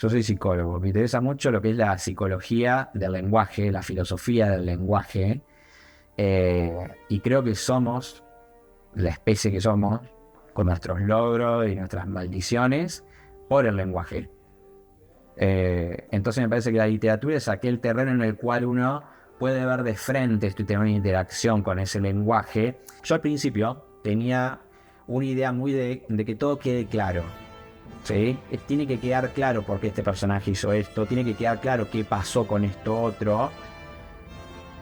Yo soy psicólogo, me interesa mucho lo que es la psicología del lenguaje, la filosofía del lenguaje, y creo que somos la especie que somos, con nuestros logros y nuestras maldiciones, por el lenguaje. Entonces me parece que la literatura es aquel terreno en el cual uno puede ver de frente esto y tener una interacción con ese lenguaje. Yo al principio tenía una idea muy de que todo quede claro. ¿Sí? Tiene que quedar claro por qué este personaje hizo esto, tiene que quedar claro qué pasó con esto otro.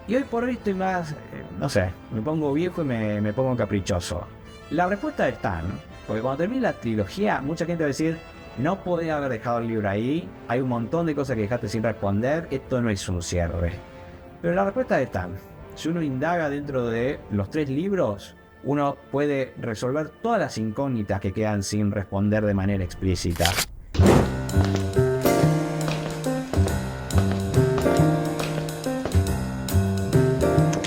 Y hoy por hoy estoy más, no sé, me pongo viejo y me pongo caprichoso. La respuesta está, ¿no? Porque cuando termine la trilogía, mucha gente va a decir, no podía haber dejado el libro ahí, hay un montón de cosas que dejaste sin responder, esto no es un cierre. Pero la respuesta está, si uno indaga dentro de los 3 libros, uno puede resolver todas las incógnitas que quedan sin responder de manera explícita.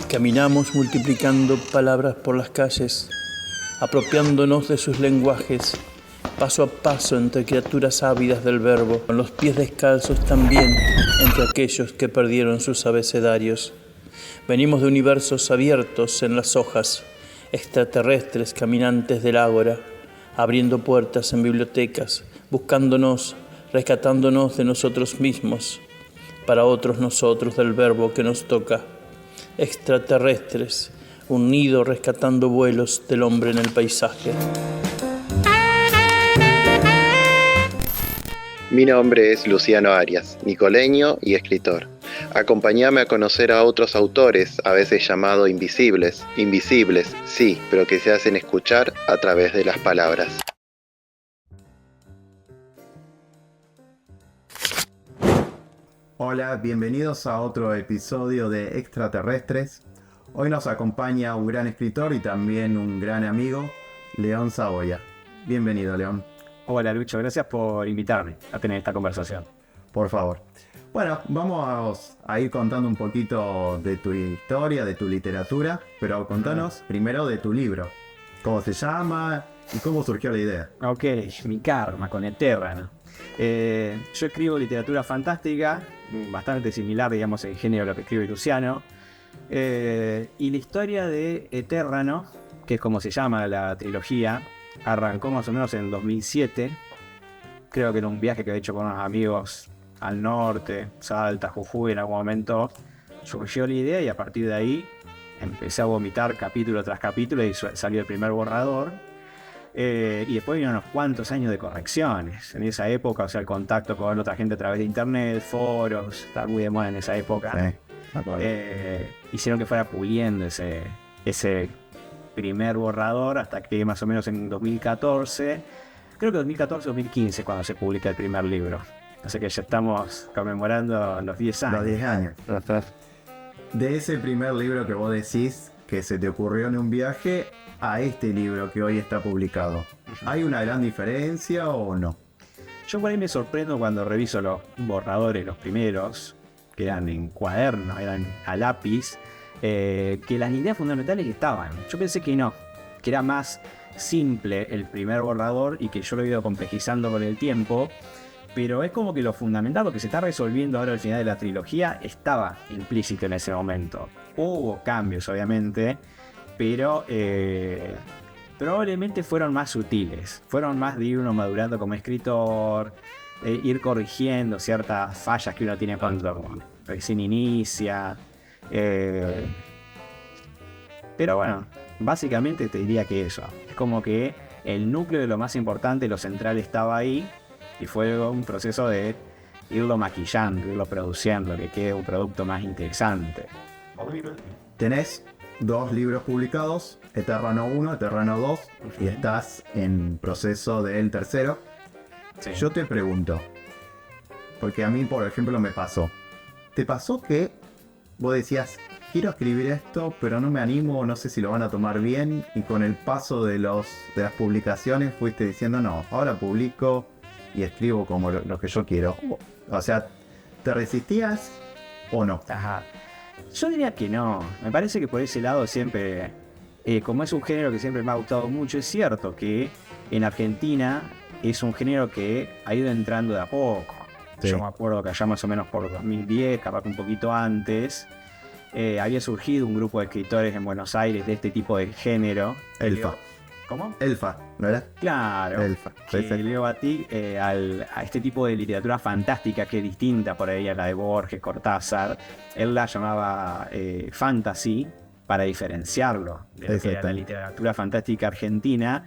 Caminamos multiplicando palabras por las calles, apropiándonos de sus lenguajes, paso a paso entre criaturas ávidas del verbo, con los pies descalzos también entre aquellos que perdieron sus abecedarios. Venimos de universos abiertos en las hojas, extraterrestres caminantes del ágora, abriendo puertas en bibliotecas, buscándonos, rescatándonos de nosotros mismos, para otros nosotros del verbo que nos toca. Extraterrestres, un nido rescatando vuelos del hombre en el paisaje. Mi nombre es Luciano Arias, nicoleño y escritor. Acompáñame a conocer a otros autores, a veces llamados invisibles. Invisibles, sí, pero que se hacen escuchar a través de las palabras. Hola, bienvenidos a otro episodio de Extraterrestres. Hoy nos acompaña un gran escritor y también un gran amigo, León Saboya. Bienvenido, León. Hola Lucho, gracias por invitarme a tener esta conversación. Por favor. Bueno, vamos a ir contando un poquito de tu historia, de tu literatura, pero contanos primero de tu libro. ¿Cómo se llama y cómo surgió la idea? Ok, mi karma con Eterrano. Yo escribo literatura fantástica, bastante similar, digamos, en género a lo que escribe Luciano. Y la historia de Eterrano, que es como se llama la trilogía, arrancó más o menos en 2007. Creo que en un viaje que he hecho con unos amigos al norte, Salta, Jujuy, en algún momento surgió la idea y a partir de ahí empecé a vomitar capítulo tras capítulo y salió el primer borrador. Y después vinieron unos cuantos años de correcciones. En esa época, o sea, el contacto con otra gente a través de internet, foros, estaba muy de moda en esa época. Sí, hicieron que fuera puliendo ese primer borrador hasta que más o menos en 2014, creo que 2014-2015 cuando se publica el primer libro. Así que ya estamos conmemorando los 10 años. Los 10 años. De ese primer libro que vos decís que se te ocurrió en un viaje a este libro que hoy está publicado, ¿hay una gran diferencia o no? Yo por ahí me sorprendo cuando reviso los borradores, los primeros, que eran en cuaderno, eran a lápiz, que las ideas fundamentales estaban. Yo pensé que no, que era más simple el primer borrador y que yo lo he ido complejizando con el tiempo, pero es como que lo fundamental, lo que se está resolviendo ahora al final de la trilogía, estaba implícito en ese momento. Hubo cambios, obviamente, pero probablemente fueron más sutiles, fueron más de ir uno madurando como escritor, ir corrigiendo ciertas fallas que uno tiene cuando recién inicia. Pero bueno, básicamente te diría que eso. Es como que el núcleo de lo más importante, lo central estaba ahí y fue un proceso de irlo maquillando, irlo produciendo, que quede un producto más interesante. Tenés 2 libros publicados, Eterrano 1, Eterrano 2, y estás en proceso del tercero. Sí. Yo te pregunto, porque a mí, por ejemplo, me pasó. ¿Te pasó que vos decías, quiero escribir esto, pero no me animo, no sé si lo van a tomar bien, y con el paso de las publicaciones fuiste diciendo, no, ahora publico y escribo como lo que yo quiero? O sea, ¿te resistías o no? Ajá. Yo diría que no. Me parece que por ese lado siempre, como es un género que siempre me ha gustado mucho, es cierto que en Argentina es un género que ha ido entrando de a poco. Sí. Yo me acuerdo que allá más o menos por 2010, capaz que un poquito antes, había surgido un grupo de escritores en Buenos Aires de este tipo de género. Elfa. ¿Cómo? Elfa, ¿no era? Claro. Elfa. Que Sí, sí. Leo Batik a este tipo de literatura fantástica que es distinta por ahí a la de Borges, Cortázar. Él la llamaba fantasy para diferenciarlo de lo que era la Exactamente. literatura fantástica argentina.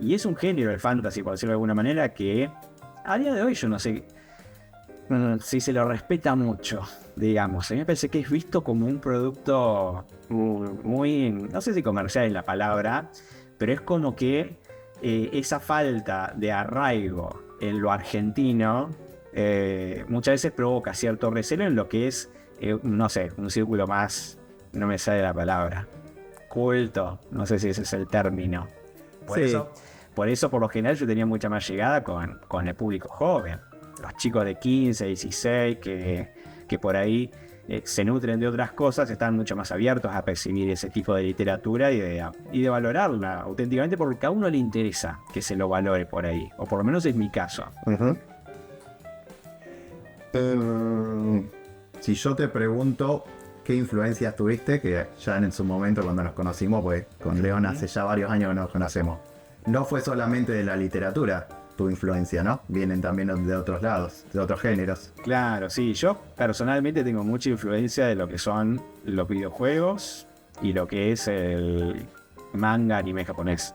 Y es un género el fantasy, por decirlo de alguna manera, que a día de hoy yo no sé si se lo respeta mucho, digamos. A mí me parece que es visto como un producto muy, no sé si comercial es la palabra, pero es como que esa falta de arraigo en lo argentino muchas veces provoca cierto recelo en lo que es, no sé, un círculo más, no me sale la palabra, culto, no sé si ese es el término. Por Sí. eso, por lo general, yo tenía mucha más llegada con el público joven. Los chicos de 15, 16, que por ahí se nutren de otras cosas, están mucho más abiertos a percibir ese tipo de literatura y de valorarla auténticamente porque a uno le interesa que se lo valore por ahí. O por lo menos es mi caso. Ujú. Si yo te pregunto qué influencias tuviste, que ya en su momento cuando nos conocimos, pues con León hace ya varios años que nos conocemos, no fue solamente de la literatura tu influencia, ¿no? Vienen también de otros lados, de otros géneros. Claro, sí, yo personalmente tengo mucha influencia de lo que son los videojuegos y lo que es el manga anime japonés.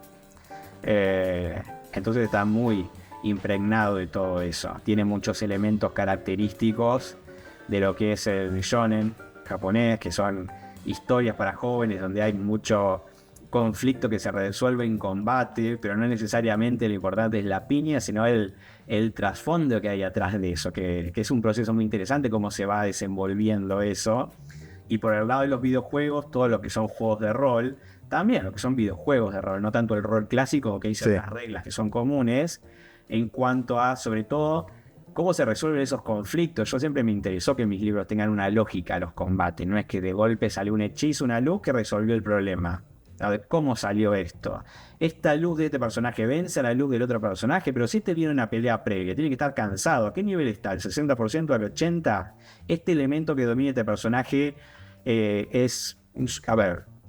Entonces está muy impregnado de todo eso. Tiene muchos elementos característicos de lo que es el shonen japonés, que son historias para jóvenes donde hay mucho conflicto que se resuelve en combate, pero no necesariamente lo importante es la piña, sino el trasfondo que hay atrás de eso, que es un proceso muy interesante cómo se va desenvolviendo eso. Y por el lado de los videojuegos, todo lo que son juegos de rol, también lo que son videojuegos de rol, no tanto el rol clásico que dice Sí. las reglas que son comunes, en cuanto a, sobre todo, cómo se resuelven esos conflictos. Yo siempre me interesó que mis libros tengan una lógica a los combates, no es que de golpe salió un hechizo, una luz que resolvió el problema. A ver, ¿cómo salió esto? Esta luz de este personaje vence a la luz del otro personaje, pero si este viene una pelea previa, tiene que estar cansado. ¿A qué nivel está? ¿El 60%, al 80%? Este elemento que domina este personaje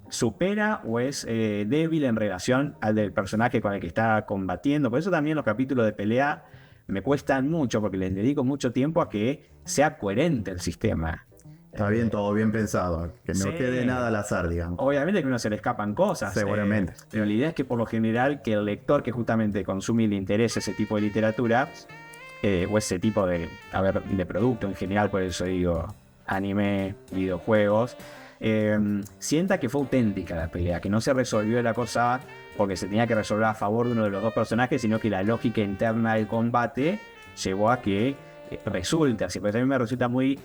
supera o es débil en relación al del personaje con el que está combatiendo. Por eso también los capítulos de pelea me cuestan mucho, porque les dedico mucho tiempo a que sea coherente el sistema. Está bien, todo bien pensado, que no Sí. quede nada al azar, digamos. Obviamente que a uno se le escapan cosas. Seguramente. Pero la idea es que por lo general que el lector que justamente consume y le interesa ese tipo de literatura, o ese tipo de producto en general, por eso digo anime, videojuegos, sienta que fue auténtica la pelea, que no se resolvió la cosa porque se tenía que resolver a favor de uno de los dos personajes, sino que la lógica interna del combate llevó a que resulte así. Pues a mí me resulta muy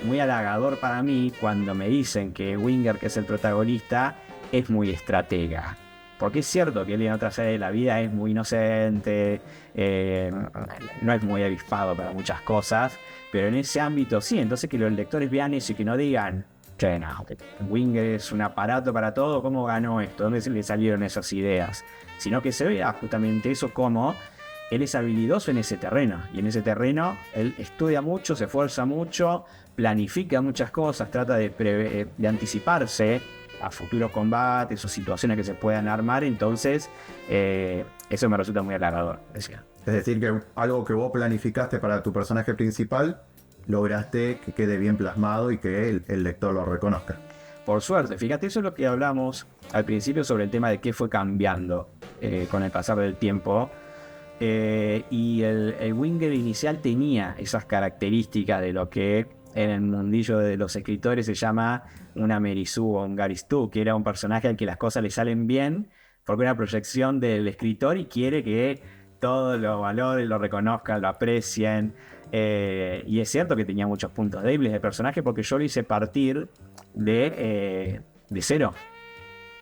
muy halagador para mí cuando me dicen que Winger, que es el protagonista, es muy estratega. Porque es cierto que él en otras áreas de la vida es muy inocente, no es muy avispado para muchas cosas, pero en ese ámbito sí. Entonces que los lectores vean eso y que no digan, che, no, Winger es un aparato para todo, ¿cómo ganó esto? ¿Dónde se le salieron esas ideas? Sino que se vea justamente eso como él es habilidoso en ese terreno, y en ese terreno él estudia mucho, se esfuerza mucho, planifica muchas cosas, trata de anticiparse a futuros combates o situaciones que se puedan armar. Entonces eso me resulta muy halagador. Decía. Es decir, que algo que vos planificaste para tu personaje principal, lograste que quede bien plasmado y que el lector lo reconozca. Por suerte, fíjate, eso es lo que hablamos al principio sobre el tema de qué fue cambiando con el pasar del tiempo. Y el Winger inicial tenía esas características de lo que en el mundillo de los escritores se llama una Merizú o un Garistú, que era un personaje al que las cosas le salen bien porque una proyección del escritor y quiere que todos lo valoren, lo reconozcan, lo aprecien. Y es cierto que tenía muchos puntos débiles de personaje porque yo lo hice partir de cero.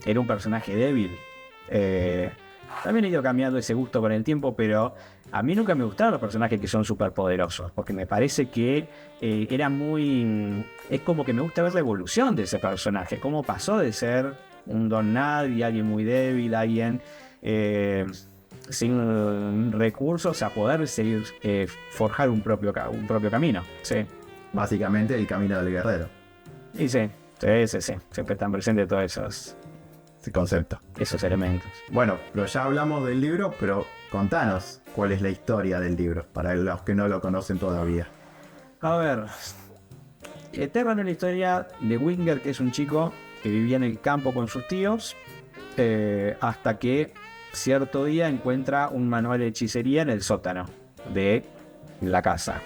Era un personaje débil. También he ido cambiando ese gusto con el tiempo, pero a mí nunca me gustaron los personajes que son súper poderosos, porque me parece que era muy... Es como que me gusta ver la evolución de ese personaje, cómo pasó de ser un don nadie, alguien muy débil, alguien sin recursos a poder seguir forjar un propio camino. Sí. Básicamente el camino del guerrero. Y sí. Siempre están presentes todos Ese concepto. esos elementos. Bueno, pero ya hablamos del libro, pero contanos cuál es la historia del libro, para los que no lo conocen todavía. A ver. Terran es la historia de Winger, que es un chico que vivía en el campo con sus tíos, hasta que cierto día encuentra un manual de hechicería en el sótano de la casa.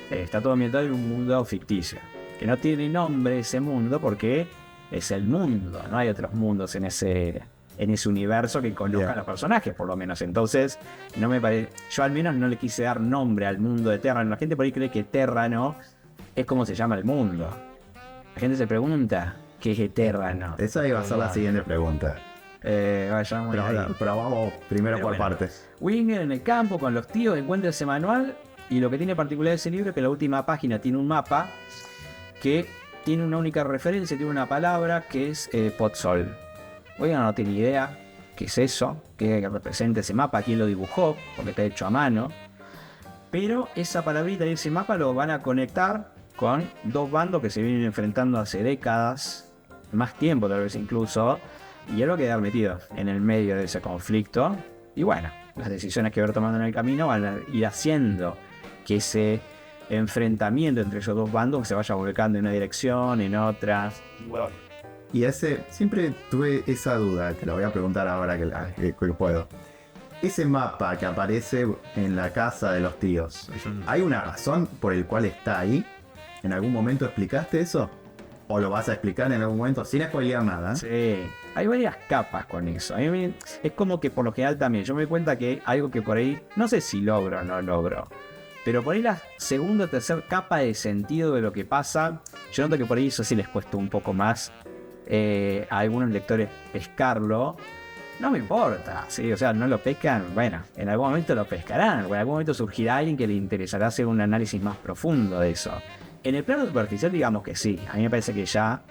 Está todo ambientado en un mundo ficticio, que no tiene nombre ese mundo porque es el mundo, no hay otros mundos en ese universo que conozcan los personajes, por lo menos. Entonces, no me parece, yo al menos no le quise dar nombre al mundo de Terran. La gente por ahí cree que Terrano es como se llama el mundo. La gente se pregunta qué es Terrano. Esa iba a ser la siguiente pregunta. Pero vamos primero por partes. Winger en el campo con los tíos encuentra ese manual, y lo que tiene particular ese libro es que la última página tiene un mapa que tiene una única referencia, tiene una palabra que es Potsol. Winger no tiene idea qué es eso, qué representa ese mapa, quién lo dibujó, porque está hecho a mano. Pero esa palabrita y ese mapa lo van a conectar con dos bandos que se vienen enfrentando hace décadas, más tiempo tal vez incluso, y él va a quedar metido en el medio de ese conflicto. Y bueno, las decisiones que va tomando en el camino van a ir haciendo que ese enfrentamiento entre esos dos bandos se vaya volcando en una dirección, en otra. Y siempre tuve esa duda, te lo voy a preguntar ahora que puedo. Ese mapa que aparece en la casa de los tíos, ¿hay una razón por el cual está ahí? ¿En algún momento explicaste eso? ¿O lo vas a explicar en algún momento sin spoilear nada? Sí, hay varias capas con eso. Es como que por lo general también yo me doy cuenta que algo que por ahí, no sé si logro o no logro, pero por ahí la segunda o tercera capa de sentido de lo que pasa, yo noto que por ahí eso sí les cuesta un poco más a algunos lectores pescarlo. No me importa, ¿sí? O sea, no lo pescan, bueno, en algún momento lo pescarán, o en algún momento surgirá alguien que le interesará hacer un análisis más profundo de eso. En el plano superficial, digamos que sí, a mí me parece que ya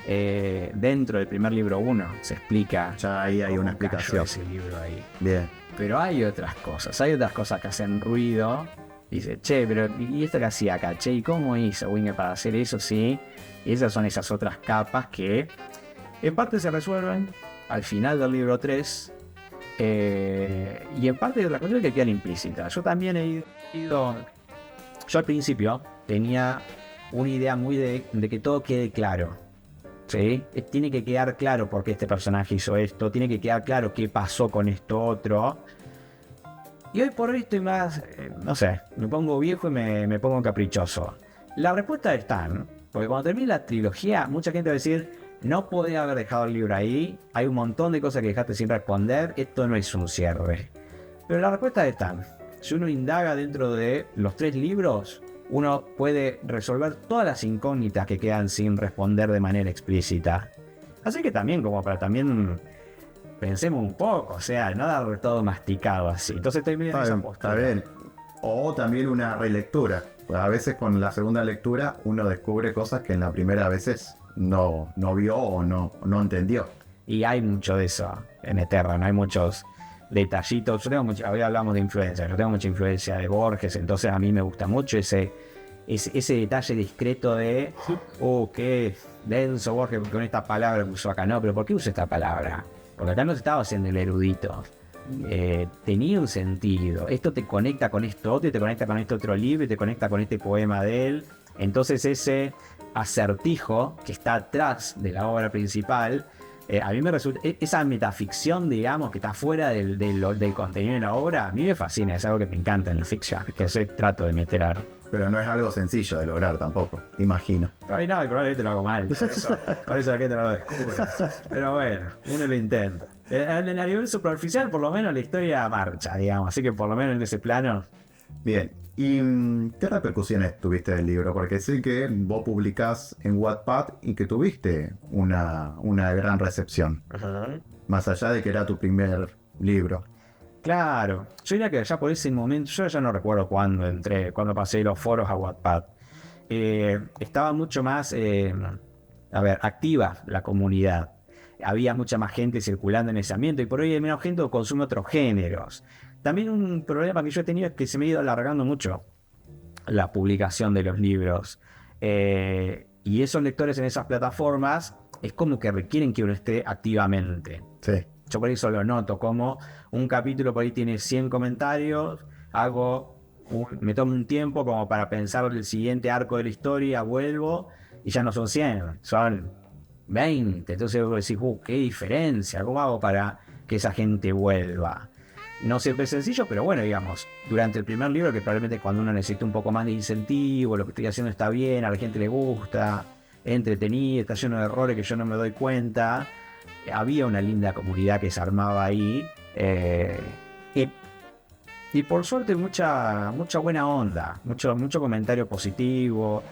dentro del primer libro 1 se explica. Ya ahí hay una explicación. Ese libro ahí. Bien. Pero hay otras cosas que hacen ruido. Dice, che, pero ¿y esto que hacía acá? Che, ¿y cómo hizo Winger para hacer eso? Sí. Y esas son esas otras capas que en parte se resuelven al final del libro 3, y en parte de otras cosas que quedan implícitas. Yo también he ido. Yo al principio tenía una idea muy de que todo quede claro, ¿sí? Tiene que quedar claro por qué este personaje hizo esto, tiene que quedar claro qué pasó con esto otro. Y hoy por hoy estoy más, no sé, me pongo viejo y me pongo caprichoso. La respuesta está, ¿no? Porque cuando termine la trilogía, mucha gente va a decir, no podés haber dejado el libro ahí, hay un montón de cosas que dejaste sin responder, esto no es un cierre. Pero la respuesta está, si uno indaga dentro de los 3 libros, uno puede resolver todas las incógnitas que quedan sin responder de manera explícita. Así que también, como para también pensemos un poco, o sea, no dar todo masticado así. Entonces estoy medio en esa postura. Está bien. O también una relectura. Pues a veces con la segunda lectura uno descubre cosas que en la primera veces no vio o no entendió. Y hay mucho de eso en Eterra, ¿no? Hay muchos detallitos. Yo tengo hoy hablamos de influencia, yo tengo mucha influencia de Borges, entonces a mí me gusta mucho ese detalle discreto de qué denso Borges con esta palabra que usó acá. No, pero ¿por qué usa esta palabra? Porque acá no se estaba haciendo el erudito. Tenía un sentido. Esto te conecta con esto otro, y te conecta con este otro libro, y te conecta con este poema de él. Entonces ese acertijo que está atrás de la obra principal, a mí me resulta, esa metaficción, digamos, que está fuera del contenido de la obra, a mí me fascina, es algo que me encanta en el fiction, que yo trato de meter. Pero no es algo sencillo de lograr tampoco, imagino. Ay, no, probablemente lo hago mal, por eso la gente no lo descubre. Pero bueno, uno lo intenta. En el nivel superficial, por lo menos, la historia marcha, digamos, así que por lo menos en ese plano. Bien, ¿y qué repercusiones tuviste del libro? Porque sé que vos publicás en Wattpad y que tuviste una gran recepción. Uh-huh. Más allá de que era tu primer libro. Claro, yo diría que ya por ese momento, yo ya no recuerdo cuando pasé los foros a Wattpad. Estaba mucho más, activa la comunidad. había mucha más gente circulando en ese ambiente y por hoy hay menos gente que consume otros géneros. También un problema que yo he tenido es que se me ha ido alargando mucho la publicación de los libros. Y esos lectores en esas plataformas es como que requieren que uno esté activamente. Sí. Yo por eso lo noto, como un capítulo por ahí tiene 100 comentarios, me tomo un tiempo como para pensar el siguiente arco de la historia, vuelvo y ya no son 100, son 20. Entonces vos decís, qué diferencia, ¿cómo hago para que esa gente vuelva? No siempre es sencillo, pero bueno, digamos, durante el primer libro, que probablemente cuando uno necesita un poco más de incentivo, lo que estoy haciendo está bien, a la gente le gusta, es entretenido, está lleno de errores que yo no me doy cuenta, había una linda comunidad que se armaba ahí, y por suerte mucha buena onda, mucho comentario positivo.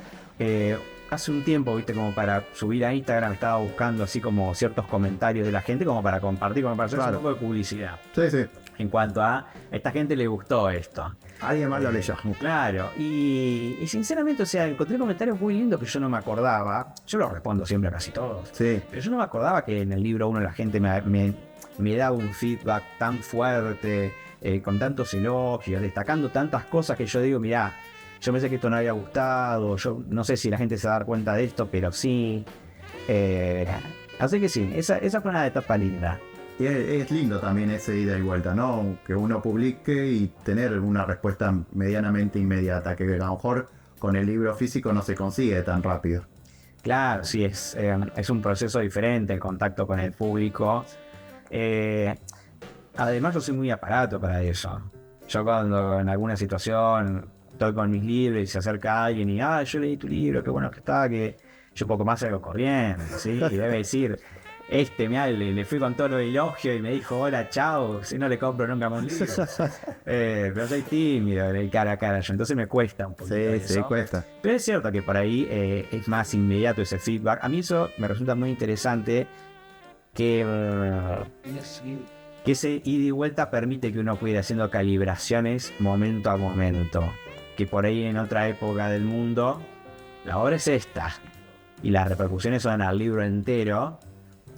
Hace un tiempo, viste, como para subir a Instagram estaba buscando así como ciertos comentarios de la gente como para compartir, como para hacer un poco de publicidad. Sí, sí. En cuanto a esta gente le gustó esto. Alguien más lo leyó. Claro, y sinceramente, o sea, encontré comentarios muy lindos que yo no me acordaba. Yo los respondo siempre a casi todos. Sí. Pero yo no me acordaba que en el libro 1 la gente me daba un feedback tan fuerte, con tantos elogios, destacando tantas cosas que yo digo, mirá, yo pensé que esto no había gustado, yo no sé si la gente se va a dar cuenta de esto, pero sí. Así que sí, esa fue una etapa linda. Y es lindo también ese ida y vuelta, ¿no? Que uno publique y tener una respuesta medianamente inmediata, que a lo mejor con el libro físico no se consigue tan rápido. Claro, sí, es un proceso diferente el contacto con el público. Además yo soy muy aparato para eso. Yo cuando en alguna situación estoy con mis libros y se acerca alguien y yo leí tu libro, qué bueno que está, que yo poco más salgo corriendo, ¿sí? Y debe decir, mirá, le fui con todo el elogio y me dijo, hola, chao, si no le compro nunca más un libro. Pero soy tímido, de cara a cara, entonces me cuesta un poquito eso. Sí, cuesta. Pero es cierto que por ahí es más inmediato ese feedback. A mí eso me resulta muy interesante, que ese ida y vuelta permite que uno pueda ir haciendo calibraciones momento a momento. Que por ahí en otra época del mundo, la obra es esta, y las repercusiones son al libro entero,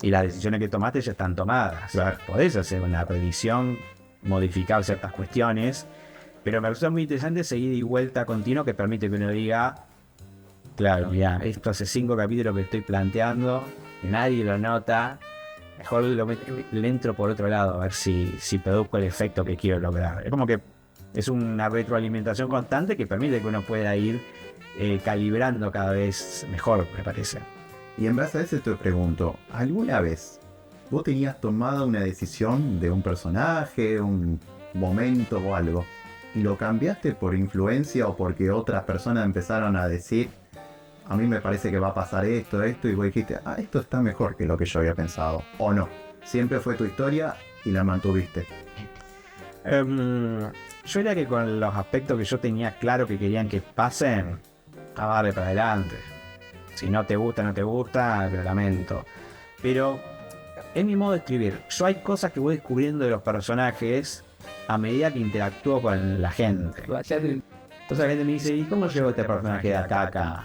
y las decisiones que tomaste ya están tomadas. Claro. Podés hacer una revisión, modificar ciertas cuestiones, pero me resulta muy interesante ese ida y vuelta continuo que permite que uno diga, claro, mira, esto hace 5 capítulos que estoy planteando, nadie lo nota, mejor le entro por otro lado a ver si produzco el efecto que quiero lograr. Es como que es una retroalimentación constante que permite que uno pueda ir calibrando cada vez mejor, me parece. Y en base a eso te pregunto, ¿alguna vez vos tenías tomado una decisión de un personaje, un momento o algo, y lo cambiaste por influencia o porque otras personas empezaron a decir, a mí me parece que va a pasar esto, y vos dijiste, esto está mejor que lo que yo había pensado, o no? Siempre fue tu historia y la mantuviste. Yo era que con los aspectos que yo tenía claro que querían que pasen, a darle para adelante. Si no te gusta, no te gusta, lo lamento. Pero es mi modo de escribir. Yo hay cosas que voy descubriendo de los personajes a medida que interactúo con la gente. Entonces la gente me dice, ¿y cómo llegó este personaje de acá a acá?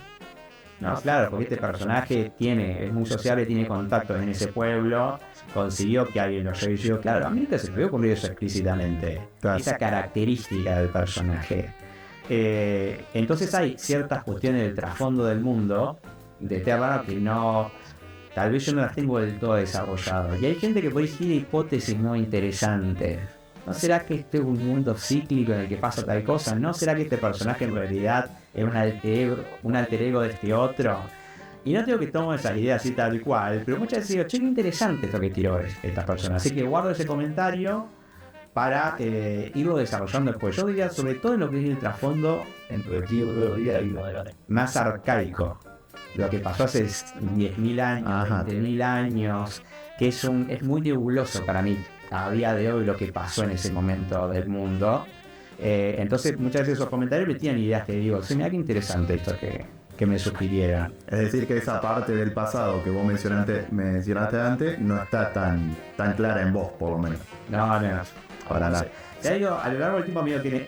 No, claro, porque este personaje es muy sociable, tiene contactos en ese pueblo, consiguió que alguien lo lleve. Y yo, claro, a mí nunca se me había ocurrido eso explícitamente. Claro. Esa característica del personaje. Entonces hay ciertas cuestiones del trasfondo del mundo de Terra que tal vez yo no las tengo del todo desarrolladas. Y hay gente que puede decir hipótesis muy interesantes. ¿No será que este es un mundo cíclico en el que pasa tal cosa? ¿No será que este personaje en realidad es un alter ego de este otro? Y no tengo que tomar esas ideas así tal cual, pero muchas veces digo, che, qué interesante esto que tiró esta persona. Así que guardo ese comentario para irlo desarrollando después. Yo diría sobre todo en lo que es el trasfondo más arcaico. Lo que pasó hace 10.000 años, 20.000 años, que es muy nebuloso para mí a día de hoy lo que pasó en ese momento del mundo. Entonces muchas veces esos comentarios me tienen ideas que digo, mira qué interesante esto que me sugirieron. Es decir, que esa parte del pasado que vos mencionaste antes no está tan clara en vos, por lo menos. No. Para nada. A lo largo del tiempo,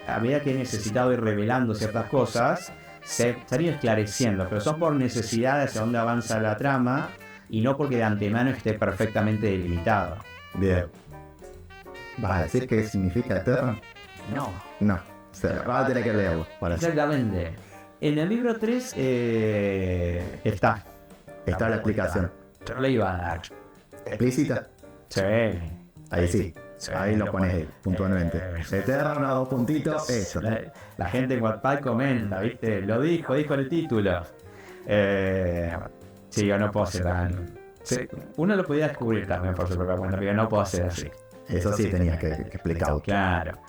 a medida que he necesitado ir revelando ciertas cosas, se han ido esclareciendo, pero son por necesidad hacia dónde avanza la trama y no porque de antemano esté perfectamente delimitado. Bien. ¿Vas a decir qué significa Eterra? No. No. O sea, vas a tener que leerlo para eso. Exactamente. En el libro 3 está. Está la explicación. Yo le iba a dar. ¿Explícita? Sí. Ahí sí. Ahí lo pones puntualmente. Eterna, 2 puntitos, eso. La gente en Wattpad comenta, ¿viste? Lo dijo en el título. Sí, yo no puedo ser tan... Sí, uno lo podía descubrir también por su propia cuenta, pero no puedo ser así. Eso sí tenías que explicarlo. Claro.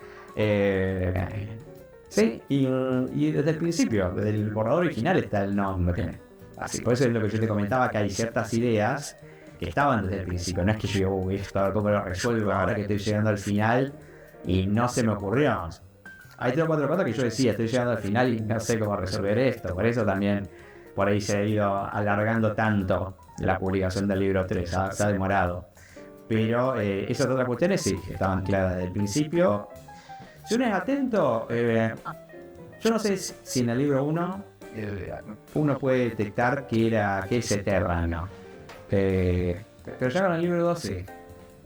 Sí, y desde el principio, desde el borrador original está el nombre. Así, por eso es lo que yo te comentaba, que hay ciertas ideas que estaban desde el principio. No es que yo digo, uy, esto, ¿cómo lo resuelvo ahora que estoy llegando al final? Y no se me ocurrió. Hay 3 o 4 cosas que yo decía, estoy llegando al final y no sé cómo resolver esto. Por eso también por ahí se ha ido alargando tanto la publicación del libro 3, se ha demorado. Pero esas otras cuestiones sí, estaban claras desde el principio. Si uno es atento, yo no sé si en el libro 1 uno puede detectar que es Eterna. Pero ya con el libro 2 sí.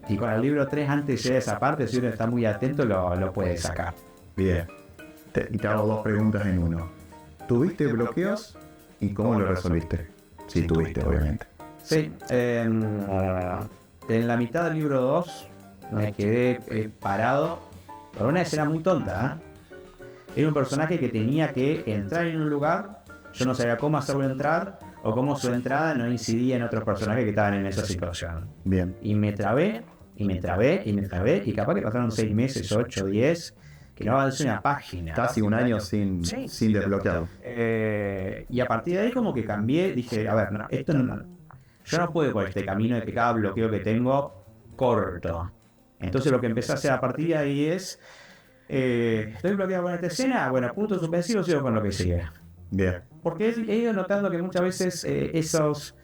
Y con el libro 3, antes de llegar a esa parte, si uno está muy atento, lo puede sacar. Bien. Y te hago 2 preguntas en uno. ¿Tuviste bloqueos y cómo lo resolviste? Sí, tuviste, obviamente. Sí. En la mitad del libro 2 me quedé parado por una escena muy tonta. Era un personaje que tenía que entrar en un lugar, yo no sabía cómo hacerlo entrar o cómo su entrada no incidía en otros personajes que estaban en esa situación. Bien. Y me trabé, y capaz que pasaron 6 meses, 8, 10, que no avancé una página. Casi un año sin desbloquearlo. Y a partir de ahí como que cambié, dije, a ver, no, esto no, yo no puedo por este camino de que cada bloqueo que tengo corto. Entonces lo que empecé a hacer a partir de ahí es, estoy bloqueado con esta escena, bueno, punto suspensivo, sigo con lo que sigue. Bien. Porque he ido notando que muchas veces esos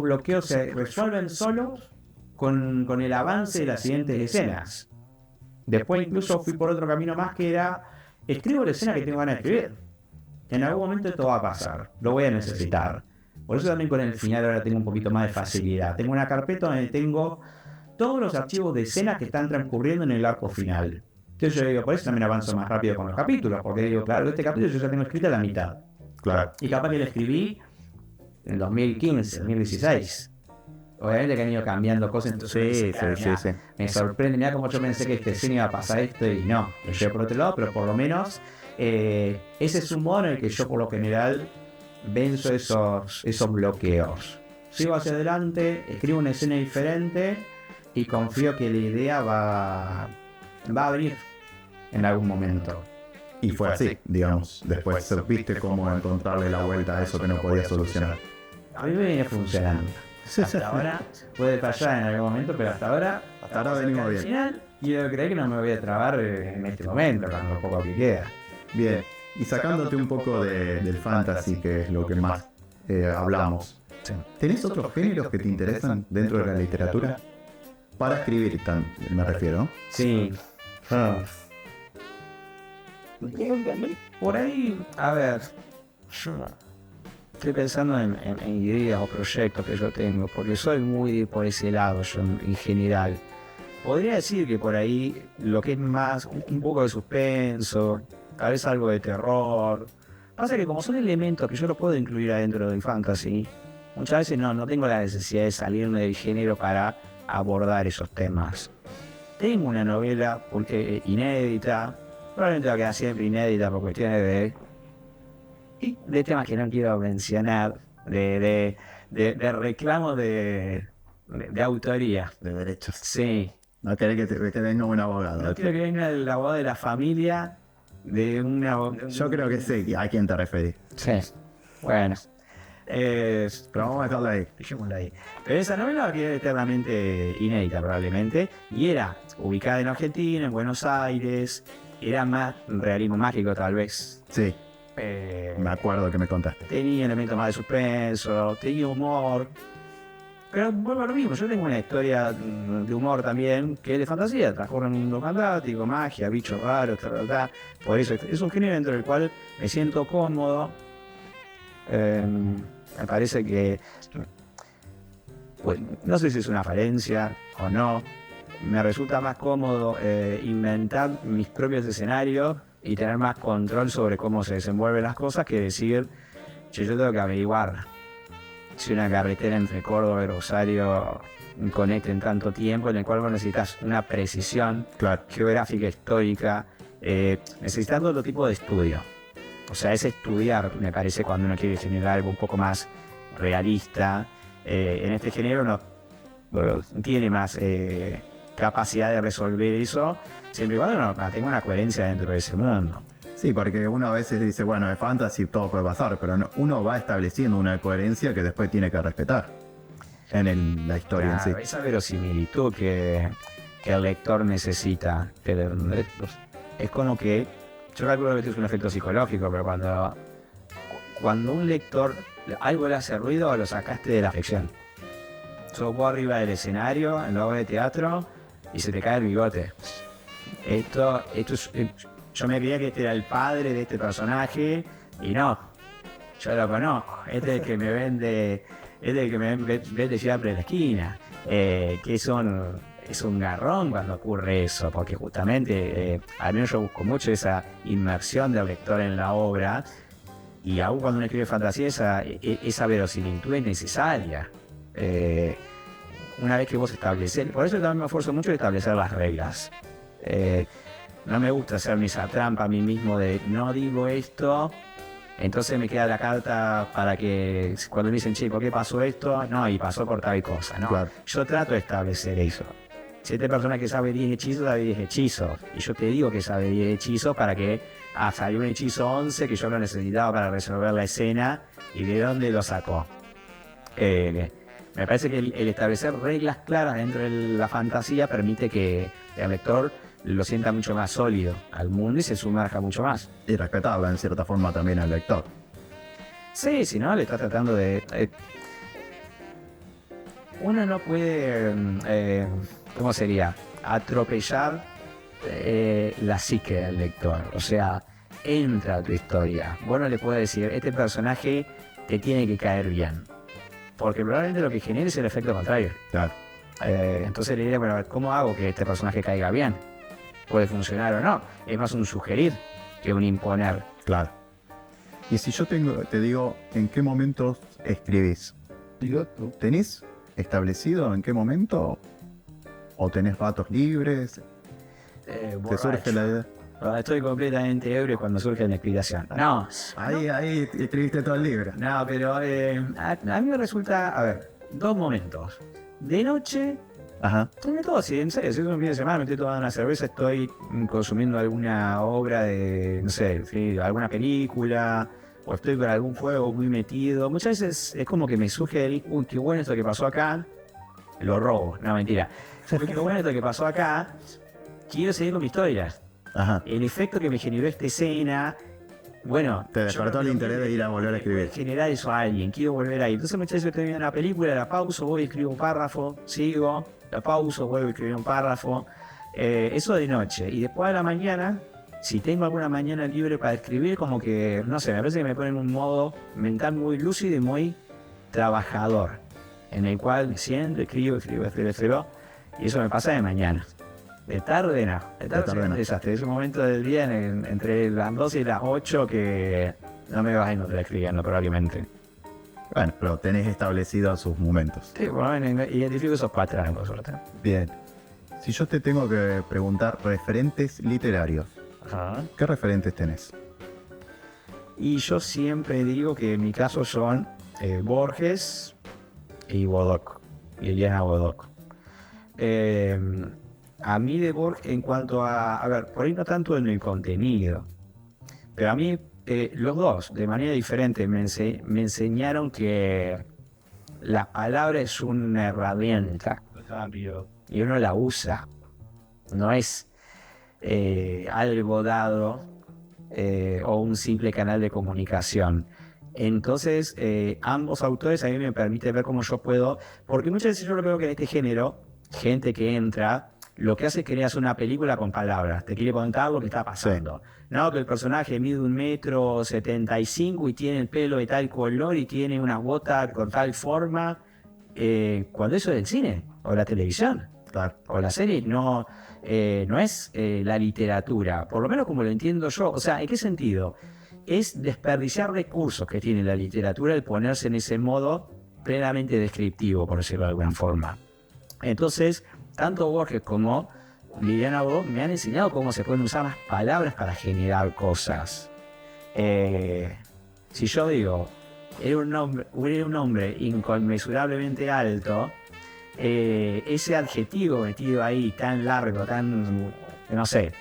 bloqueos se resuelven solos con el avance de las siguientes escenas. Después incluso fui por otro camino más que era, escribo la escena que tengo ganas de escribir. En algún momento esto va a pasar, lo voy a necesitar. Por eso también con el final ahora tengo un poquito más de facilidad. Tengo una carpeta donde tengo todos los archivos de escenas que están transcurriendo en el arco final. Entonces yo digo, por eso también avanzo más rápido con los capítulos, porque digo, claro, este capítulo yo ya tengo escrita la mitad. Claro. Y capaz que lo escribí en 2015, 2016. Obviamente que han ido cambiando cosas, entonces Sí. me sorprende, mirá como yo pensé que esta escena iba a pasar esto y no, lo llevo por otro lado, pero por lo menos ese es un modo en el que yo por lo general venzo esos bloqueos. Sigo hacia adelante, escribo una escena diferente y confío que la idea va a venir en algún momento. Y fue así, digamos. Después supiste cómo encontrarle la vuelta a eso que no podías solucionar. A mí me viene funcionando. Hasta ahora puede fallar en algún momento, pero hasta ahora venimos bien. Final, y yo creo que no me voy a trabar en este momento, con lo poco que queda. Bien. Y sacándote un poco del fantasy, que es lo que más hablamos. Sí. ¿Tenés otros géneros que te interesan dentro de la literatura? Para escribir, me refiero. Sí. Por ahí, a ver, yo estoy pensando en ideas o proyectos que yo tengo, porque soy muy por ese lado yo en general. Podría decir que por ahí lo que es más, un poco de suspenso, tal vez algo de terror. Pasa que como son elementos que yo los puedo incluir adentro del fantasy, muchas veces no tengo la necesidad de salirme del género para abordar esos temas. Tengo una novela inédita, probablemente va a quedar siempre inédita por cuestiones de temas que no quiero mencionar, de reclamos de autoría. De derechos. Sí. No querés que venga un abogado. No quiero que venga el abogado de la familia de una... Yo creo que sé a quién te referís. Sí. Bueno. Pero vamos a dejarlo ahí. Dejémoslo ahí. Pero esa novela va a quedar eternamente inédita probablemente. Y era ubicada en Argentina, en Buenos Aires. Era más realismo mágico tal vez. Sí. Me acuerdo que me contaste. Tenía elementos más de suspenso, tenía humor. Pero vuelvo a lo mismo, yo tengo una historia de humor también que es de fantasía, transcurre en un mundo fantástico, magia, bichos raros, tal. Por eso es un género dentro del cual me siento cómodo. Me parece que pues, no sé si es una falencia o no, me resulta más cómodo inventar mis propios escenarios y tener más control sobre cómo se desenvuelven las cosas que decir, che, yo tengo que averiguar si una carretera entre Córdoba y Rosario conecta en tanto tiempo, en el cual vos necesitas una precisión geográfica, histórica, necesitas otro tipo de estudio. O sea, es estudiar, me parece, cuando uno quiere generar algo un poco más realista. En este género no tiene más capacidad de resolver eso, siempre y cuando tenga una coherencia dentro de ese mundo. Sí, porque uno a veces dice, bueno, es fantasy, todo puede pasar, pero uno va estableciendo una coherencia que después tiene que respetar en la historia en sí. Esa verosimilitud que el lector necesita. Es como que, yo calculo que esto es un efecto psicológico, pero cuando un lector algo le hace ruido, lo sacaste de la ficción. Sos vos arriba del escenario, en la obra de teatro, y se te cae el bigote. Esto es... Yo me creía que este era el padre de este personaje, y no, yo lo conozco. Este es el que me vende, vende siempre en la esquina. Que es un garrón cuando ocurre eso, porque justamente, al menos yo busco mucho esa inmersión del lector en la obra, y aún cuando uno escribe fantasía, esa verosimilitud es necesaria. Una vez que vos estableces, por eso también me esfuerzo mucho en establecer las reglas. No me gusta hacerme esa trampa a mí mismo de no digo esto, entonces me queda la carta para que cuando me dicen, che, ¿por qué pasó esto? No, y pasó por tal cosa, ¿no? Claro. Yo trato de establecer eso. Si esta persona que sabe 10 hechizos, sabe 10 hechizos. Y yo te digo que sabe 10 hechizos para que salió un hechizo 11 que yo lo necesitaba para resolver la escena y de dónde lo sacó. Me parece que el establecer reglas claras dentro de la fantasía permite que el lector lo sienta mucho más sólido al mundo y se sumerja mucho más. Y respetarla en cierta forma también al lector. Sí, si no, le está tratando de... uno no puede, ¿cómo sería? Atropellar la psique del lector. O sea, entra a tu historia. Vos no le puedes decir, este personaje te tiene que caer bien. Porque probablemente lo que genere es el efecto contrario. Claro. Entonces le diré, bueno, ¿cómo hago que este personaje caiga bien? Puede funcionar o no. Es más un sugerir que un imponer. Claro. Y si yo te digo, ¿en qué momentos escribís? ¿Tenés establecido en qué momento? ¿O tenés ratos libres? ¿Te surge la idea? Estoy completamente ebrio cuando surge la inspiración. No. Ahí escribiste todo el libro. No, pero a mí me resulta, a ver, dos momentos. De noche, estoy todo así, en serio, si es un fin de semana, me estoy tomando una cerveza, estoy consumiendo alguna obra de, no sé, alguna película, o estoy con algún juego muy metido. Muchas veces es como que me surge el, uy, qué bueno esto que pasó acá, lo robo, no, mentira. Uy, qué bueno esto que pasó acá, quiero seguir con mi historia. El efecto que me generó esta escena, bueno, te despertó el interés de ir a volver a escribir. Generar eso a alguien, quiero volver ahí. Entonces muchas veces estoy viendo una película, la pauso, voy y escribo un párrafo, sigo, la pauso, vuelvo a escribir un párrafo. Eso de noche. Y después a la mañana, si tengo alguna mañana libre para escribir, como que, no sé, me parece que me pone en un modo mental muy lúcido y muy trabajador, en el cual me siento, escribo. Y eso me pasa de mañana. De tarde no. De tarde es un desastre. Es un momento del día entre las 12 y las 8 que no me vas a encontrar escribiendo probablemente. Bueno, pero tenés establecidos sus momentos. Sí, por lo menos identifico esos patrones, por suerte. Bien. Si yo te tengo que preguntar referentes literarios, ¿qué referentes tenés? Y yo siempre digo que en mi caso son Borges y Bodoc. Y Eliana Bodoc. A mí de Borges, en cuanto a ver, por ahí no tanto en el contenido, pero a mí los dos, de manera diferente, me enseñaron que la palabra es una herramienta y uno la usa, no es algo dado o un simple canal de comunicación. Entonces, ambos autores a mí me permiten ver cómo yo puedo, porque muchas veces yo lo veo que en este género, gente que entra, lo que hace es crear una película con palabras, te quiere contar lo que está pasando. Sí. No, que el personaje mide 1,75 m y tiene el pelo de tal color y tiene una bota con tal forma. cuando eso es el cine o la televisión Claro. o la serie, no es la literatura, por lo menos como lo entiendo yo. O sea, ¿en qué sentido? Es desperdiciar recursos que tiene la literatura el ponerse en ese modo plenamente descriptivo, por decirlo de alguna forma. Entonces, tanto Borges como Liliana Bodoc me han enseñado cómo se pueden usar las palabras para generar cosas. Si yo digo, era un hombre inconmensurablemente alto, ese adjetivo metido ahí tan largo, tan, no sé,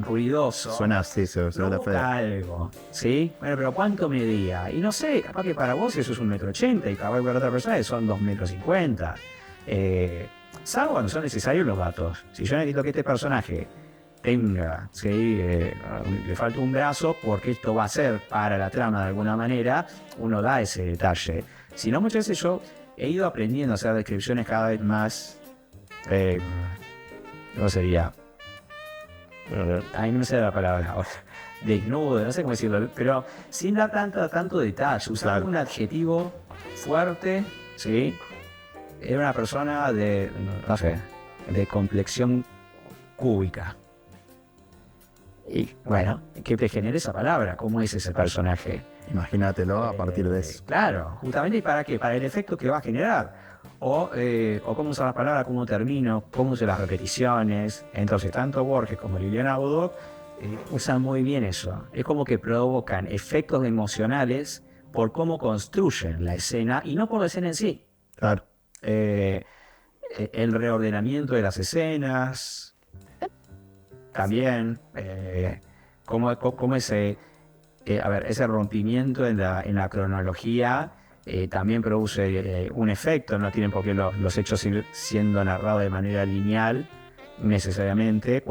ruidoso, Suena así, se nota feo. provoca algo, ¿sí? Bueno, pero ¿cuánto medía? Y no sé, capaz que para vos eso es 1,80 m y capaz que para otra persona son 2,50 m. Salvo cuando son necesarios los datos. Si yo necesito que este personaje tenga, ¿sí? Le falta un brazo porque esto va a ser para la trama de alguna manera, uno da ese detalle. Si no, muchas veces yo he ido aprendiendo a hacer descripciones cada vez más, ¿cómo sería? Ay, no sé la palabra ahora. Desnudo, no sé cómo decirlo, pero sin dar tanto detalle, usar Claro. un adjetivo fuerte, ¿sí? Era una persona de, no sé, de complexión cúbica. Y bueno, ¿qué te genera esa palabra? ¿Cómo es ese personaje? Imagínatelo a partir de eso. Claro, justamente ¿para qué? Para el efecto que va a generar. O cómo usar la palabra, cómo termino, cómo uso las repeticiones. Entonces, tanto Borges como Liliana Bodoc usan muy bien eso. Es como que provocan efectos emocionales por cómo construyen la escena y no por la escena en sí. Claro. El reordenamiento de las escenas, también, cómo ese rompimiento en la cronología también produce un efecto. No tienen por qué los hechos ir siendo narrados de manera lineal necesariamente.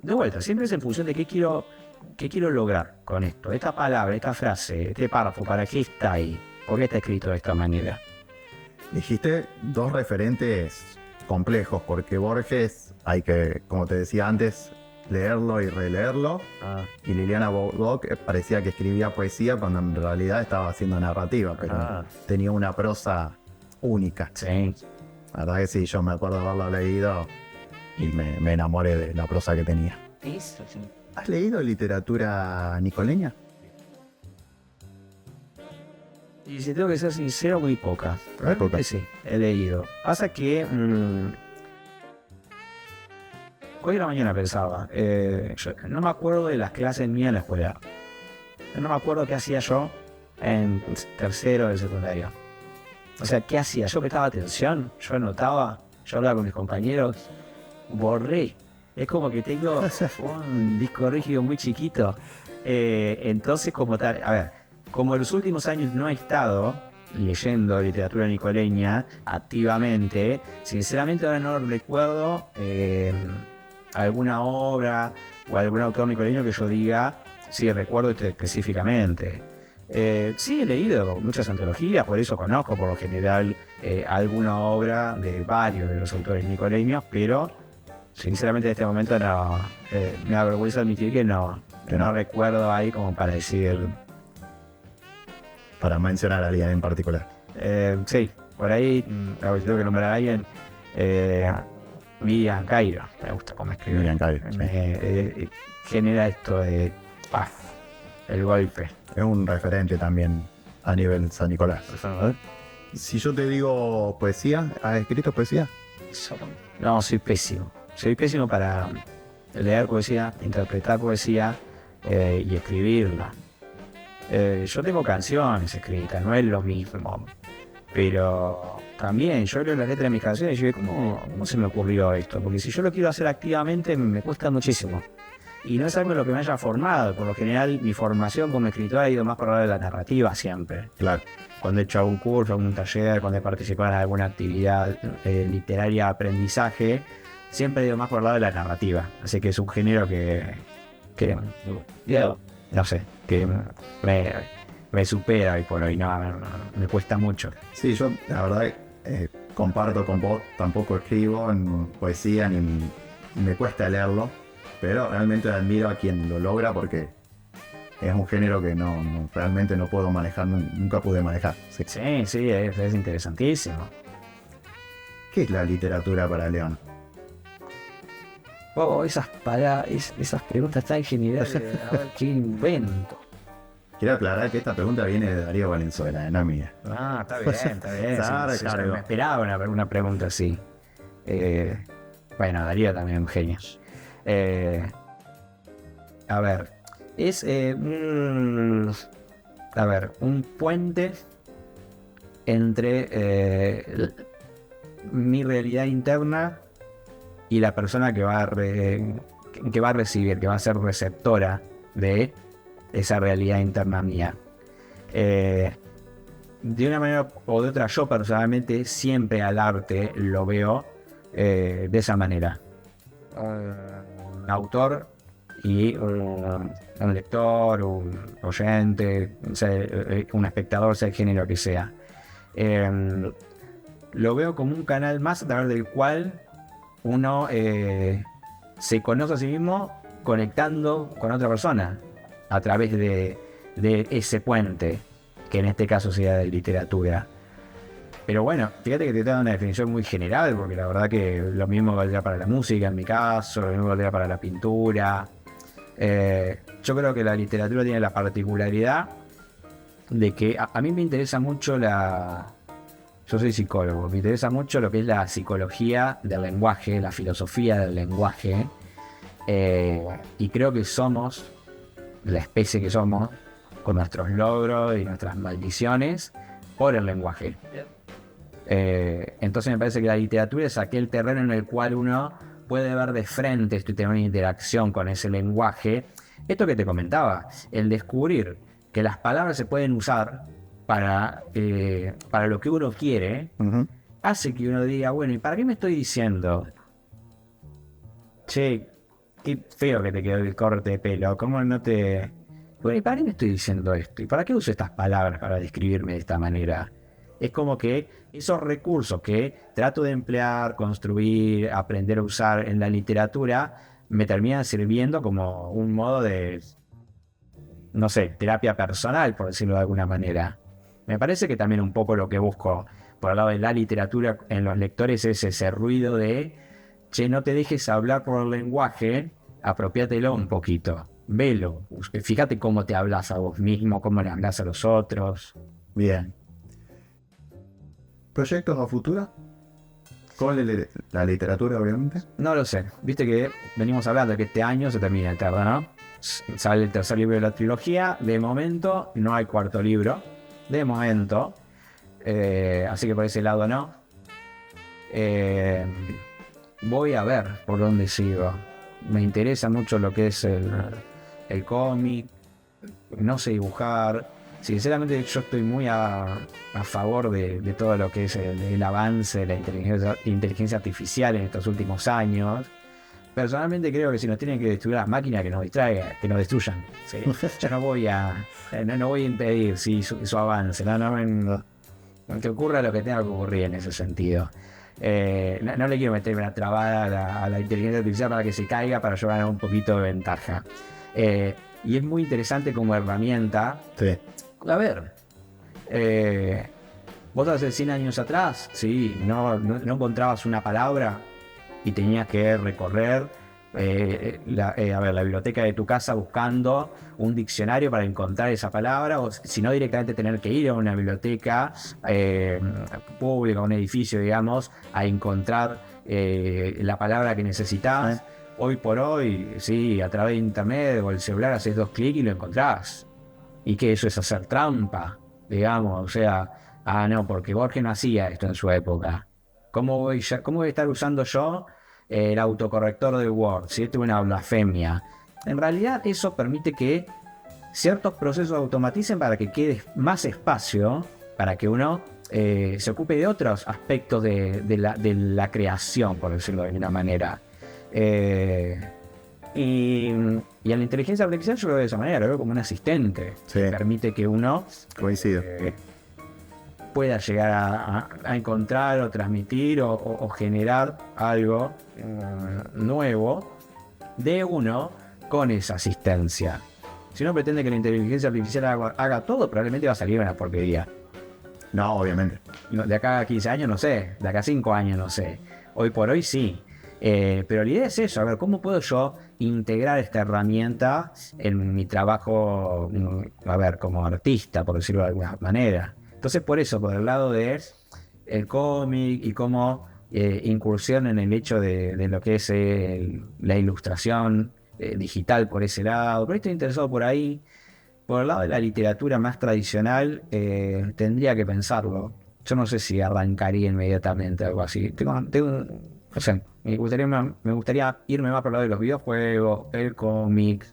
De vuelta, siempre es en función de qué quiero lograr con esto. Esta palabra, esta frase, este párrafo, ¿para qué está ahí? ¿Por qué está escrito de esta manera? Dijiste dos referentes complejos, porque Borges hay que, como te decía antes, leerlo y releerlo. Y Liliana Bodoc parecía que escribía poesía cuando en realidad estaba haciendo narrativa, pero tenía una prosa única. Sí. La verdad que sí, yo me acuerdo de haberlo leído y me enamoré de la prosa que tenía. ¿Has leído literatura nicoleña? Y si tengo que ser sincero, muy poca. Muy poca. Sí, he leído. Pasa que hoy en la mañana pensaba, yo no me acuerdo de las clases mías en la escuela. No me acuerdo qué hacía yo en tercero de secundaria. O sea, ¿qué hacía? Yo prestaba atención, yo anotaba, yo hablaba con mis compañeros, borré. Es como que tengo un disco rígido muy chiquito. Entonces, como tal, a ver, como en los últimos años no he estado leyendo literatura nicoleña activamente, sinceramente ahora no recuerdo alguna obra o algún autor nicoleño que yo diga, sí, recuerdo específicamente. Sí, he leído muchas antologías, por eso conozco por lo general alguna obra de varios de los autores nicoleños, pero sinceramente en este momento no, me avergüenza admitir que no recuerdo ahí como para decir. Para mencionar a alguien en particular. Sí, por ahí, si tengo que nombrar a alguien, Miriam Cairo, me gusta cómo escribe. Miriam Cairo, Genera esto de paz, el golpe. Es un referente también a nivel San Nicolás. Si yo te digo poesía, ¿has escrito poesía? No, soy pésimo. Soy pésimo para leer poesía, interpretar poesía y escribirla. Yo tengo canciones escritas, no es lo mismo. Pero también yo leo las letras de mis canciones y yo digo, ¿cómo se me ocurrió esto? Porque si yo lo quiero hacer activamente me cuesta muchísimo. Y no es algo en lo que me haya formado. Por lo general, mi formación como escritor ha ido más por el lado de la narrativa siempre. Claro. Cuando he hecho algún curso, algún taller, cuando he participado en alguna actividad literaria de aprendizaje, siempre he ido más por el lado de la narrativa. Así que es un género que no sé, que me supera hoy por hoy, no, me cuesta mucho. Sí, yo la verdad comparto con vos, tampoco escribo en poesía ni me cuesta leerlo, pero realmente admiro a quien lo logra porque es un género que realmente no puedo manejar, nunca pude manejar. Sí, es interesantísimo. ¿Qué es la literatura para León? Oh, esas preguntas tan generales. A ver, ¿qué invento? Quiero aclarar que esta pregunta viene de Darío Valenzuela, no mía. Ah, está bien, está bien. Sabe, Sí, cargo. me esperaba una pregunta así. Bueno, Darío también es un genio. A ver, es un puente entre mi realidad interna y la persona que va a recibir, que va a ser receptora de esa realidad interna mía. De una manera o de otra, yo personalmente siempre al arte lo veo de esa manera. Un autor y un lector, un oyente, un espectador, sea el género que sea. Lo veo como un canal más a través del cual uno se conoce a sí mismo conectando con otra persona a través de ese puente, que en este caso sería de literatura. Pero bueno, fíjate que te da una definición muy general, porque la verdad que lo mismo valdría para la música en mi caso, lo mismo valdría para la pintura. Yo creo que la literatura tiene la particularidad de que a mí me interesa mucho yo soy psicólogo, me interesa mucho lo que es la psicología del lenguaje, la filosofía del lenguaje, y creo que somos la especie que somos, con nuestros logros y nuestras maldiciones, por el lenguaje. Entonces me parece que la literatura es aquel terreno en el cual uno puede ver de frente, tener una interacción con ese lenguaje. Esto que te comentaba, el descubrir que las palabras se pueden usar para lo que uno quiere, hace que uno diga, bueno, ¿y para qué me estoy diciendo? Che, qué feo que te quedó el corte de pelo, ¿cómo no te...? Bueno, ¿y para qué me estoy diciendo esto? ¿Y para qué uso estas palabras para describirme de esta manera? Es como que esos recursos que trato de emplear, construir, aprender a usar en la literatura, me terminan sirviendo como un modo de, no sé, terapia personal, por decirlo de alguna manera. Me parece que también un poco lo que busco por el lado de la literatura en los lectores es ese ruido de, che, no te dejes hablar por el lenguaje, apropiátelo un poquito, velo, fíjate cómo te hablas a vos mismo, cómo le hablas a los otros. Bien. ¿Proyectos a futuro? Con la literatura, obviamente. No lo sé, viste que venimos hablando de que este año se termina el terreno, ¿no? Sale el tercer libro de la trilogía, de momento no hay cuarto libro, de momento, así que por ese lado no. Voy a ver por dónde sigo. Me interesa mucho lo que es el cómic, no sé dibujar. Sinceramente yo estoy muy a favor de todo lo que es el avance de la inteligencia artificial en estos últimos años. Personalmente creo que si nos tienen que destruir las máquinas, que nos destruyan. ¿Sí? Yo no voy a impedir su avance. No te ocurra lo que tenga que ocurrir en ese sentido. No le quiero meter una trabada a la inteligencia artificial para que se caiga, para llevar un poquito de ventaja. Y es muy interesante como herramienta. Sí. A ver, vos hace 100 años atrás, sí, no encontrabas una palabra y tenías que recorrer la biblioteca de tu casa buscando un diccionario para encontrar esa palabra, o si no directamente tener que ir a una biblioteca pública, a un edificio, digamos, a encontrar la palabra que necesitabas. Hoy por hoy, sí, a través de internet o el celular haces 2 clics y lo encontrás. Y que eso es hacer trampa, digamos, o sea, no, porque Borges no hacía esto en su época. ¿Cómo voy a estar usando yo el autocorrector de Word? Si esto es una blasfemia. En realidad eso permite que ciertos procesos automaticen para que quede más espacio, para que uno se ocupe de otros aspectos de la creación, por decirlo de alguna manera. Y a la inteligencia artificial yo lo veo de esa manera, lo veo como un asistente. Sí. Que permite que uno Coincido. pueda llegar a encontrar o transmitir o generar algo nuevo de uno con esa asistencia. Si uno pretende que la inteligencia artificial haga todo, probablemente va a salir una porquería. No, obviamente. De acá a 15 años no sé, de acá a 5 años no sé. Hoy por hoy sí. Pero la idea es eso, a ver, ¿cómo puedo yo integrar esta herramienta en mi trabajo, a ver, como artista, por decirlo de alguna manera? Entonces, por eso, por el lado de el cómic y cómo incursión en el hecho de lo que es la ilustración digital por ese lado, pero estoy interesado por ahí. Por el lado de la literatura más tradicional, tendría que pensarlo. Yo no sé si arrancaría inmediatamente algo así. O sea, me gustaría irme más por el lado de los videojuegos, el cómic,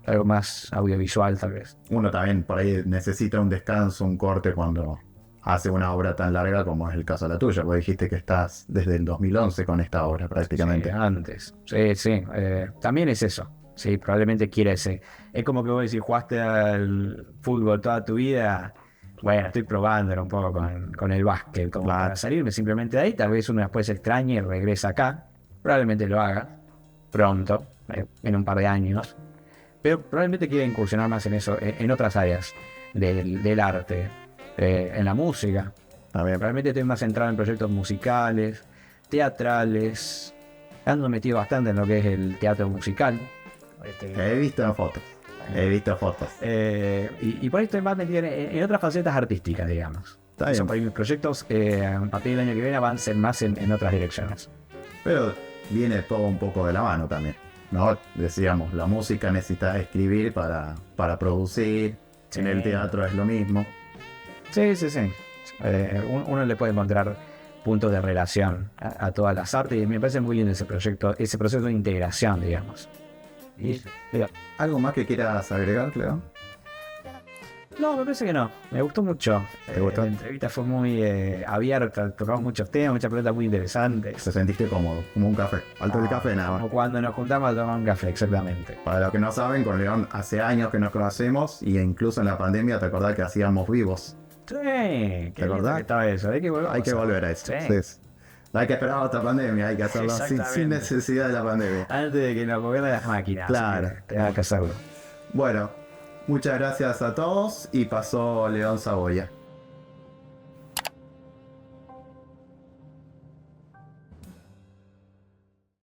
algo más audiovisual tal vez. Uno también por ahí necesita un descanso, un corte cuando hace una obra tan larga como es el caso de la tuya. Vos dijiste que estás desde el 2011 con esta obra prácticamente. Sí, antes. Sí, sí. También es eso. Sí, probablemente quiera ese. Es como que vos decís, jugaste al fútbol toda tu vida. Bueno, estoy probándolo un poco con el básquet, como Claro. para salirme simplemente de ahí. Tal vez uno después se extrañe y regresa acá. Probablemente lo haga pronto, en un par de años. Pero probablemente quiera incursionar más en eso, en otras áreas del arte, en la música. También. Realmente estoy más centrado en proyectos musicales, teatrales. Ando metido bastante en lo que es el teatro musical. He visto fotos. He visto fotos. Y por ahí estoy más metido en otras facetas artísticas, digamos. Está bien. Eso, por ahí mis proyectos a partir del año que viene avancen más en otras direcciones. Pero viene todo un poco de la mano también, ¿no? Decíamos, la música necesita escribir para producir. Sí. En el teatro es lo mismo. Sí, sí, sí. Uno le puede encontrar puntos de relación a todas las artes y me parece muy lindo ese proyecto, ese proceso de integración, digamos. ¿Algo más que quieras agregar, Cleo? No, me parece que no. Me gustó mucho. ¿Te gustó? La entrevista fue muy abierta, tocamos muchos temas, muchas preguntas muy interesantes. Te sentiste cómodo, como un café. Falta el café nada Como más. cuando nos juntamos a tomar un café, exactamente. Para los que no saben, con León hace años que nos conocemos y incluso en la pandemia te acordás que hacíamos vivos. Sí, qué lindo acordás? que estaba eso. Hay que volver a eso. Sí. Sí. No hay que esperar a otra pandemia, hay que hacerlo sin Exactamente. necesidad de la pandemia. Antes de que nos gobiernen las máquinas. Claro. Así que tengas que hacerlo. Bueno, muchas gracias a todos y pasó León Saboya.